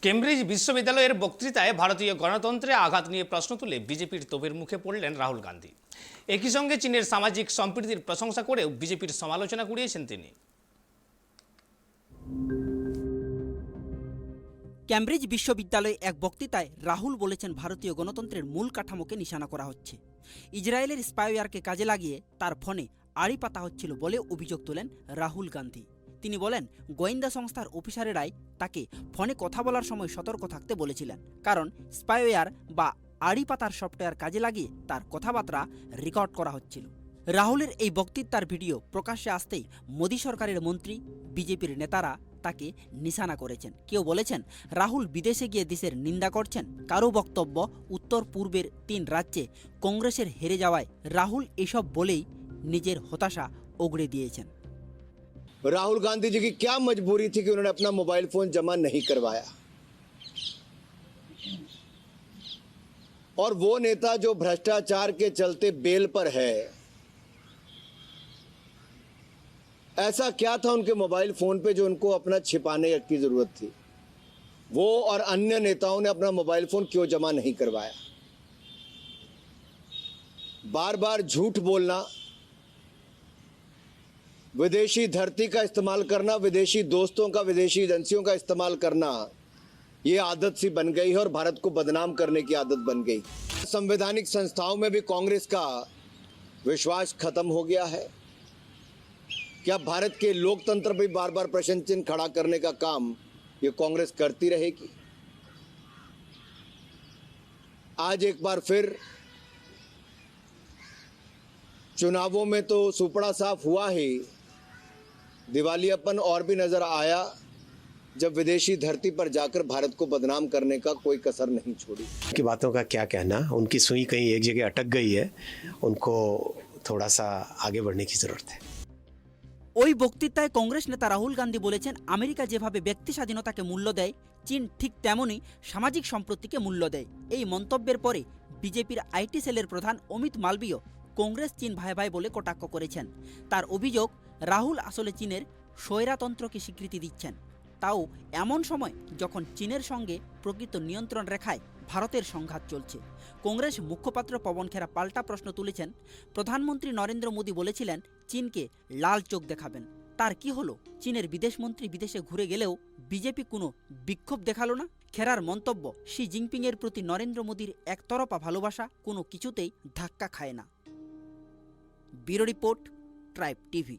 Cambridge বিশ্ববিদ্যালয়ের বক্তৃতায় ভারতীয় গণতন্ত্রে আঘাত নিয়ে প্রশ্ন তুলে বিজেপির তোপের মুখে পড়লেন রাহুল গান্ধী। একই সঙ্গে চীনের সামাজিক সম্প্রীতির প্রশংসা করেও বিজেপির সমালোচনা কুড়িয়েছেন তিনি। কেমব্রিজ বিশ্ববিদ্যালয়ে এক বক্তৃতায় রাহুল বলেছেন, ভারতীয় গণতন্ত্রের মূল কাঠামোকে নিশানা করা হচ্ছে। ইসরায়েলের স্পাইওয়্যারকে কাজে লাগিয়ে তার ফোনে আড়ি পাতা হচ্ছিল বলে অভিযোগ তোলেন রাহুল গান্ধী। তিনি বলেন, গোয়েন্দা সংস্থার অফিসারেরাই তাকে ফোনে কথা বলার সময় সতর্ক থাকতে বলেছিলেন, কারণ স্পাইওয়্যার বা আড়ি পাতার সফটওয়্যার কাজে লাগিয়ে তার কথাবার্তা রেকর্ড করা হচ্ছিল। রাহুলের এই বক্তৃতার ভিডিও প্রকাশ্যে আসতেই মোদী সরকারের মন্ত্রী, বিজেপির নেতারা তাকে নিশানা করেছেন। কেউ বলেছেন রাহুল বিদেশে গিয়ে দেশের নিন্দা করছেন। কারো বক্তব্য, উত্তর পূর্বের 3 রাজ্যে কংগ্রেসের হেরে যাওয়ায় রাহুল এসব বলেই নিজের হতাশা উগড়ে দিয়েছেন। राहुल गांधी जी की क्या मजबूरी थी कि उन्होंने अपना मोबाइल फोन जमा नहीं करवाया, और वो नेता जो भ्रष्टाचार के चलते बेल पर है, ऐसा क्या था उनके मोबाइल फोन पे जो उनको अपना छिपाने की जरूरत थी? वो और अन्य नेताओं ने अपना मोबाइल फोन क्यों जमा नहीं करवाया? बार बार झूठ बोलना, विदेशी धरती का इस्तेमाल करना, विदेशी दोस्तों का, विदेशी एजेंसियों का इस्तेमाल करना, ये आदत सी बन गई है और भारत को बदनाम करने की आदत बन गई। संवैधानिक संस्थाओं में भी कांग्रेस का विश्वास खत्म हो गया है। क्या भारत के लोकतंत्र पर बार बार प्रश्न चिन्ह खड़ा करने का काम ये कांग्रेस करती रहेगी? आज एक बार फिर चुनावों में तो सुपड़ा साफ हुआ ही, दिवालियापन और भी नजर आया जब विदेशी धरती पर जाकर भारत को बदनाम करने का कोई कसर नहीं छोड़ी। की बातों का क्या कहना, उनकी सुई कहीं एक जगह अटक गई है, उनको थोड़ा सा आगे बढ़ने की जरूरत है। ওই বক্তৃতায় কংগ্রেস নেতা রাহুল গান্ধী বলেছেন, আমেরিকা যেভাবে ব্যক্তি স্বাধীনতাকে মূল্য দেয়, চীন ঠিক তেমনই সামাজিক সম্প্রীতিকে মূল্য দেয়। এই মন্তব্যের পরে বিজেপির আইটি সেলের প্রধান অমিত মালবীয় কংগ্রেস চীন ভাই ভাই বলে কটাক্ষ করেছেন। তার অভিযোগ, রাহুল আসলে চীনের স্বৈরতন্ত্রকে স্বীকৃতি দিচ্ছেন, তাও এমন সময় যখন চীনের সঙ্গে প্রকৃত নিয়ন্ত্রণ রেখায় ভারতের সংঘাত চলছে। কংগ্রেস মুখপাত্র পবন খেরা পাল্টা প্রশ্ন তুলেছেন, প্রধানমন্ত্রী নরেন্দ্র মোদী বলেছিলেন চীনকে লাল চোখ দেখাবেন, তার কি হলো? চীনের বিদেশমন্ত্রী বিদেশে ঘুরে গেলেও বিজেপি কোনো বিক্ষোভ দেখালো না। খেরার মন্তব্য, শি জিনপিংয়ের প্রতি নরেন্দ্র মোদীর একতরফা ভালোবাসা কোনো কিছুতেই ধাক্কা খায় না। Bureau report, tribe TV.